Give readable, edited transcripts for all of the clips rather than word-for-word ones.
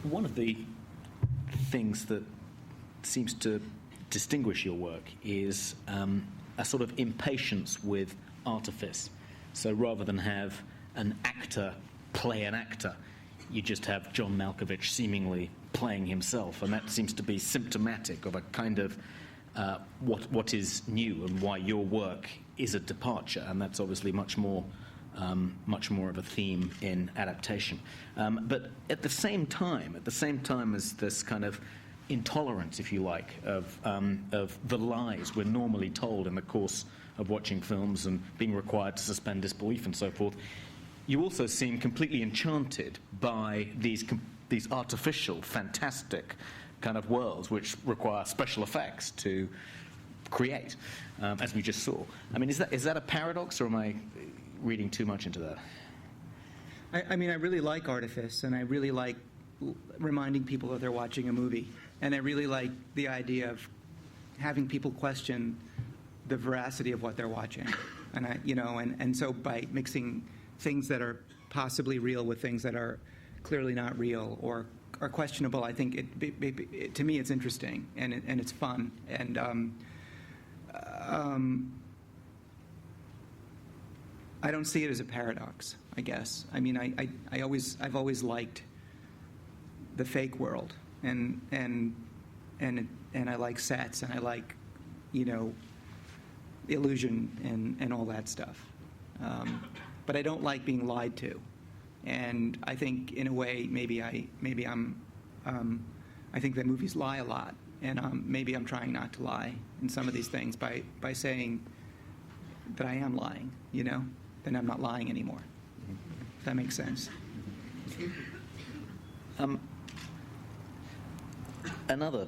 One of the things that seems to distinguish your work is a sort of impatience with artifice. So rather than have an actor play an actor, you just have John Malkovich seemingly playing himself, and that seems to be symptomatic of a kind of what is new and why your work is a departure, and that's obviously much more of a theme in adaptation. But at the same time as this kind of intolerance, if you like, of the lies we're normally told in the course of watching films and being required to suspend disbelief and so forth, you also seem completely enchanted by these artificial, fantastic kind of worlds which require special effects to create, as we just saw. I mean, is that a paradox, or am I reading too much into that? I mean, I really like artifice, and I really like reminding people that they're watching a movie, and I really like the idea of having people question the veracity of what they're watching, and so by mixing things that are possibly real with things that are clearly not real or are questionable, I think to me it's interesting and it's fun, and I don't see it as a paradox, I guess. I mean, I've always liked the fake world, and I like sets, and I like, illusion and all that stuff. But I don't like being lied to, and I think in a way I think that movies lie a lot, and maybe I'm trying not to lie in some of these things by saying that I am lying, then I'm not lying anymore. If that makes sense. Another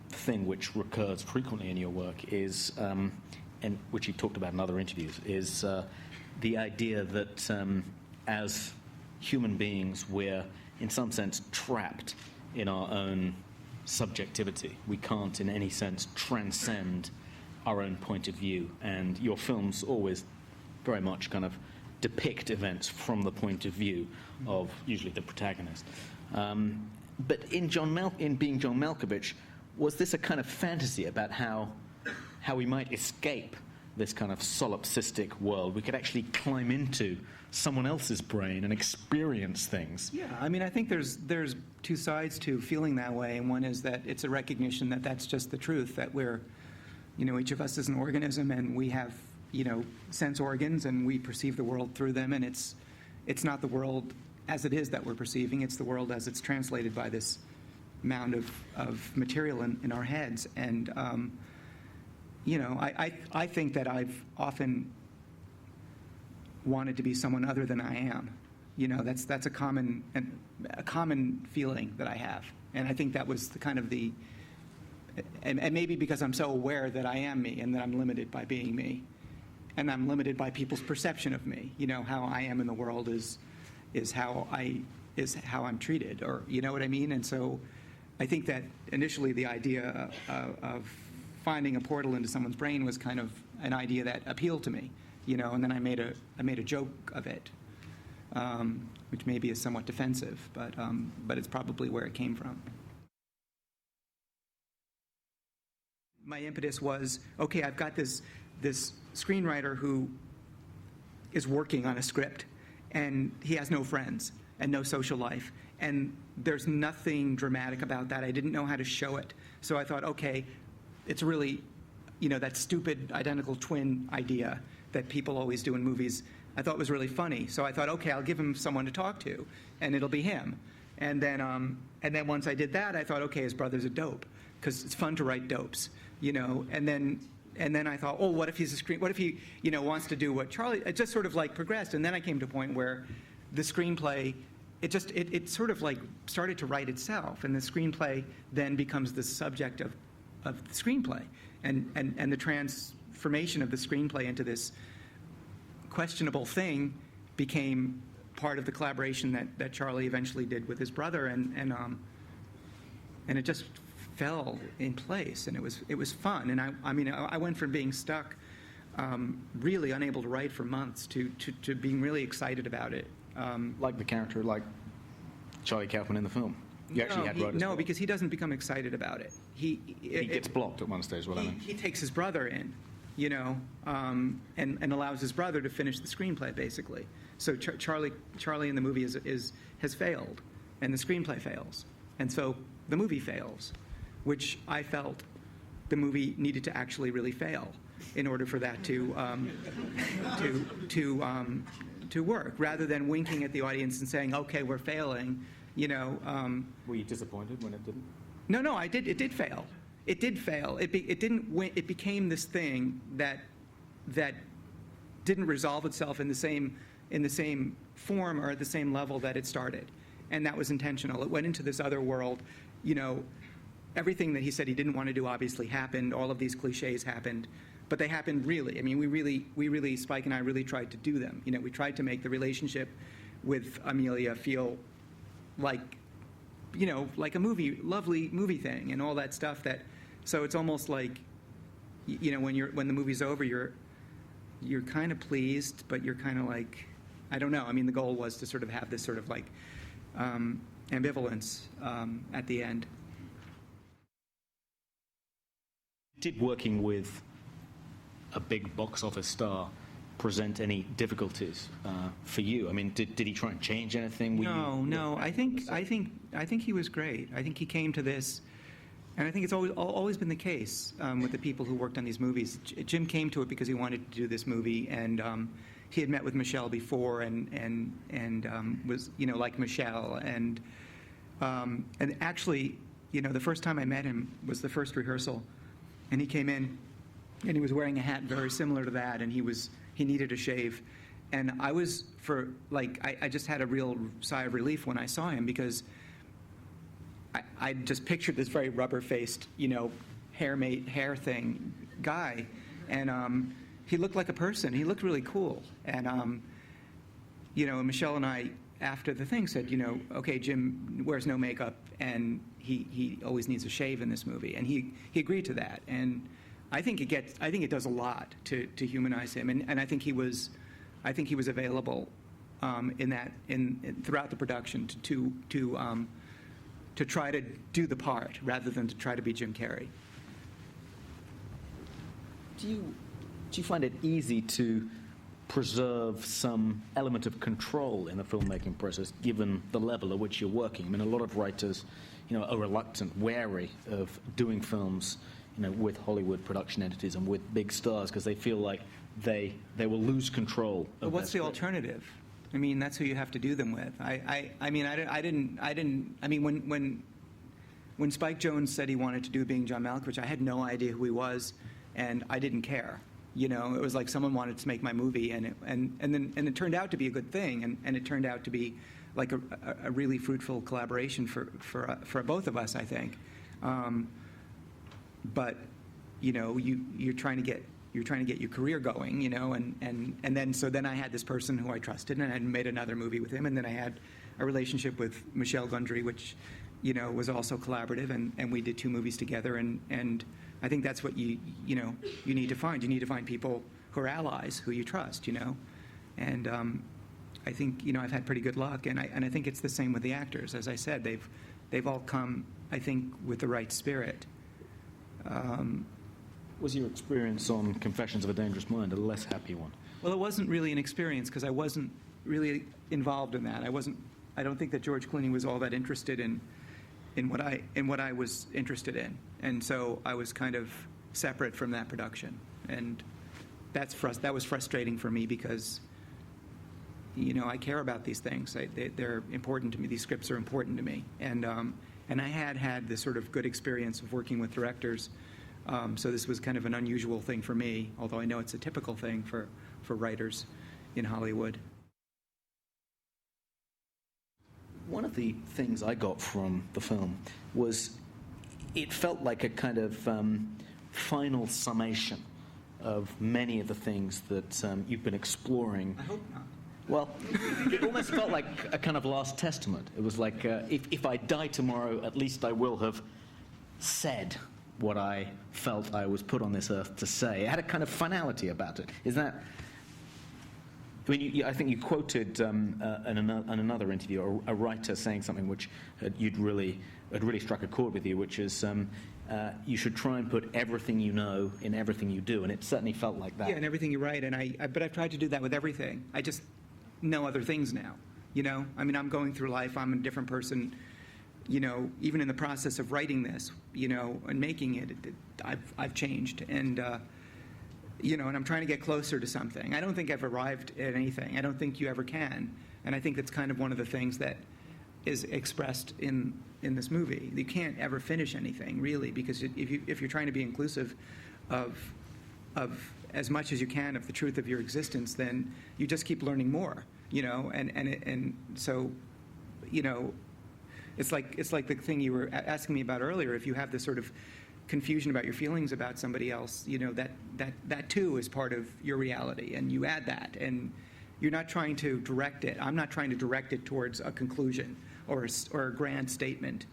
thing which recurs frequently in your work is, and which you've talked about in other interviews, is the idea that as human beings we're in some sense trapped in our own subjectivity. We can't in any sense transcend our own point of view, and your films always very much kind of depict events from the point of view of usually the protagonist. But in being John Malkovich, was this a kind of fantasy about how we might escape this kind of solipsistic world? We could actually climb into someone else's brain and experience things. Yeah, I mean, I think there's two sides to feeling that way, and one is that it's a recognition that that's just the truth, that we're, each of us is an organism, and we have, sense organs, and we perceive the world through them, and it's not the world as it is that we're perceiving, it's the world as it's translated by this mound of material in our heads. And I think that I've often wanted to be someone other than I am. That's a common feeling that I have, and I think that was and maybe because I'm so aware that I am me and that I'm limited by being me, and I'm limited by people's perception of me. How I am in the world is how I'm treated, or you know what I mean. And so I think that initially the idea of finding a portal into someone's brain was kind of an idea that appealed to me, and then I made a joke of it, which maybe is somewhat defensive, but it's probably where it came from. My impetus was, okay, I've got this screenwriter who is working on a script, and he has no friends and no social life, and there's nothing dramatic about that. I didn't know how to show it, so I thought, okay, it's really, that stupid identical twin idea that people always do in movies, I thought was really funny. So I thought, okay, I'll give him someone to talk to, and it'll be him. And then once I did that, I thought, okay, his brother's a dope, because it's fun to write dopes, And then I thought, oh, what if he wants to do what Charlie? It just sort of like progressed, and then I came to a point where the screenplay, it sort of like started to write itself, and the screenplay then becomes the subject of the screenplay, and the transformation of the screenplay into this questionable thing became part of the collaboration that Charlie eventually did with his brother, and it just fell in place, and it was fun. And I went from being stuck, really unable to write for months, to being really excited about it. Like the character, like Charlie Kaufman in the film. You actually had writers. No, because he doesn't become excited about it. He gets blocked at one stage. What I mean. He takes his brother in, and allows his brother to finish the screenplay, basically. So Charlie in the movie has failed, and the screenplay fails, and so the movie fails, which I felt the movie needed to actually really fail in order for that to work, rather than winking at the audience and saying, "Okay, we're failing." Were you disappointed when it didn't? No, I did. It did fail. It did fail. It didn't win. It became this thing that didn't resolve itself in the same form or at the same level that it started, and that was intentional. It went into this other world. Everything that he said he didn't want to do obviously happened. All of these cliches happened, but they happened really. I mean, we really, Spike and I really tried to do them. We tried to make the relationship with Amelia feel like a lovely movie thing and all that stuff. So it's almost like, when the movie's over, you're kind of pleased, but you're kind of like, I don't know. I mean, the goal was to sort of have this sort of like ambivalence at the end. Did working with a big box office star present any difficulties for you? I mean, did he try and change anything? No. I think he was great. I think he came to this, and I think it's always been the case with the people who worked on these movies. Jim came to it because he wanted to do this movie, and he had met with Michelle before, and was like Michelle, and actually, the first time I met him was the first rehearsal, and he came in, and he was wearing a hat very similar to that, and he needed a shave. And I was, I just had a real sigh of relief when I saw him, because I just pictured this very rubber-faced, hair thing guy. And he looked like a person. He looked really cool. And, Michelle and I, after the thing, said, okay, Jim wears no makeup, and he always needs a shave in this movie. And he agreed to that. And I think it does a lot to humanize him, and I think he was available throughout the production to try to do the part rather than to try to be Jim Carrey. Do you find it easy to preserve some element of control in the filmmaking process, given the level at which you're working? I mean, a lot of writers, are reluctant, wary of doing films with Hollywood production entities and with big stars, because they feel like they will lose control. But what's the alternative? I mean, that's who you have to do them with. When Spike Jonze said he wanted to do Being John Malkovich, I had no idea who he was, and I didn't care. It was like someone wanted to make my movie, and it turned out to be a good thing, and it turned out to be like a really fruitful collaboration for both of us, I think. But you're trying to get your career going, and then I had this person who I trusted, and I had made another movie with him, and then I had a relationship with Michelle Gondry, which was also collaborative, and we did 2 movies together, and I think that's what you need to find. You need to find people who are allies, who you trust, and I think I've had pretty good luck, and I think it's the same with the actors. As I said, they've all come, I think, with the right spirit. Was your experience on Confessions of a Dangerous Mind a less happy one? Well, it wasn't really an experience, because I wasn't really involved in that. I don't think that George Clooney was all that interested in what I was interested in, and so I was kind of separate from that production, and that was frustrating for me, because I care about these things. They're important to me. These scripts are important to me, and I had this sort of good experience of working with directors. So this was kind of an unusual thing for me, although I know it's a typical thing for writers in Hollywood. One of the things I got from the film was it felt like a kind of final summation of many of the things that you've been exploring. I hope not. Well, it almost felt like a kind of last testament. It was like, if I die tomorrow, at least I will have said what I felt I was put on this earth to say. It had a kind of finality about it. I mean, I think you quoted in another interview a writer saying something which had really struck a chord with you, which is you should try and put everything you know in everything you do, and it certainly felt like that. Yeah, and everything you write, but I've tried to do that with everything. I just know other things now, you know? I mean, I'm going through life, I'm a different person, you know, even in the process of writing this, you know, and making it, I've changed, and, you know, and I'm trying to get closer to something. I don't think I've arrived at anything. I don't think you ever can, and I think that's kind of one of the things that is expressed in this movie. You can't ever finish anything, really, because if you're trying to be inclusive of as much as you can of the truth of your existence, then you just keep learning more, you know, and so, you know, it's like the thing you were asking me about earlier. If you have this sort of confusion about your feelings about somebody else, you know, that too is part of your reality, and you add that, and you're not trying to direct it. I'm not trying to direct it towards a conclusion or a grand statement.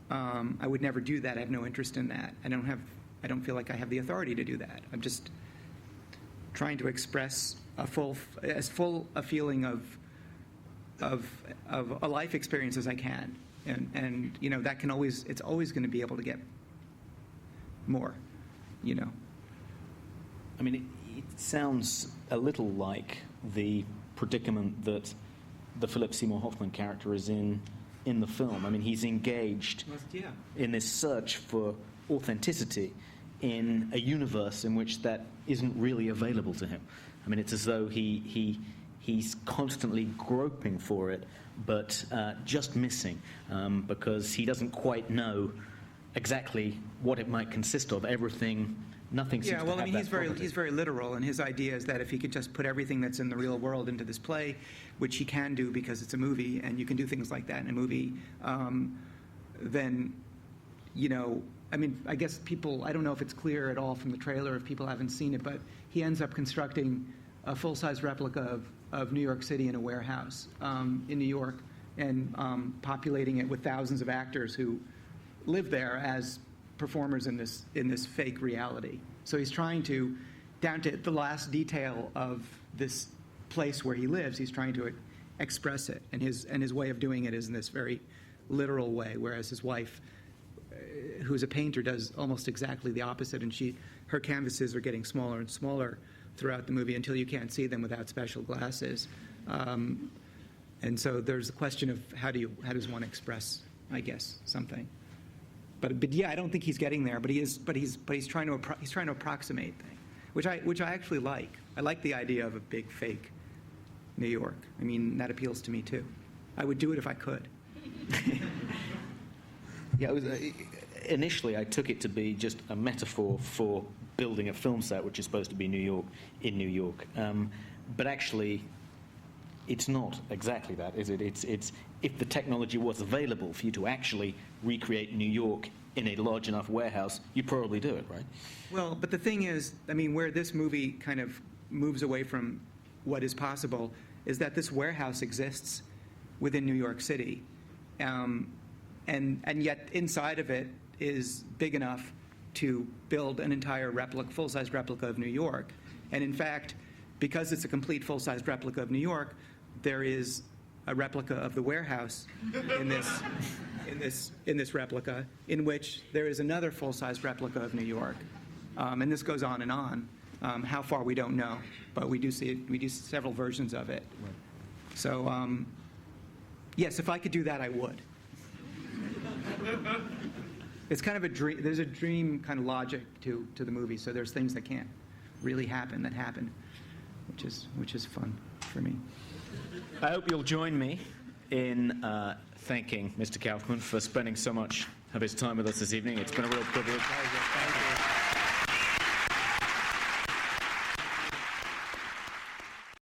I would never do that. I have no interest in that. I don't feel like I have the authority to do that. I'm just trying to express as full a feeling of a life experience as I can, and you know, that can always, it's always going to be able to get more, you know. I mean, it sounds a little like the predicament that the Philip Seymour Hoffman character is in the film. I mean, he's engaged in this search for authenticity in a universe in which that isn't really available to him. I mean, it's as though he's constantly groping for it, but just missing, because he doesn't quite know exactly what it might consist of. Nothing seems to have that property. Yeah, well, he's very literal, and his idea is that if he could just put everything that's in the real world into this play, which he can do because it's a movie, and you can do things like that in a movie, then, you know, I mean, I guess people, I don't know if it's clear at all from the trailer if people haven't seen it, but he ends up constructing a full-size replica of New York City in a warehouse in New York, and populating it with thousands of actors who live there as performers in this fake reality. So he's trying to, down to the last detail of this place where he lives, he's trying to express it, and his way of doing it is in this very literal way, whereas his wife, who's a painter, does almost exactly the opposite, and her canvases are getting smaller and smaller throughout the movie until you can't see them without special glasses. And so there's a question of how does one express, I guess, something. But yeah, I don't think he's getting there. But he's trying to approximate things, which I actually like. I like the idea of a big fake New York. I mean, that appeals to me too. I would do it if I could. Yeah, initially I took it to be just a metaphor for building a film set, which is supposed to be New York in New York. But actually, it's not exactly that, is it? It's if the technology was available for you to actually recreate New York in a large enough warehouse, you'd probably do it, right? Well, but the thing is, I mean, where this movie kind of moves away from what is possible is that this warehouse exists within New York City, and yet inside of it is big enough to build an entire full-size replica of New York. And in fact, because it's a complete full-size replica of New York, there is a replica of the warehouse in this replica, in which there is another full-size replica of New York, and this goes on and on. How far we don't know, but we do see it. We do several versions of it. Right. So, yes, if I could do that, I would. It's kind of a dream. There's a dream kind of logic to the movie. So there's things that can't really happen that happen, which is fun for me. I hope you'll join me in thanking Mr. Kaufman for spending so much of his time with us this evening. It's been a real privilege.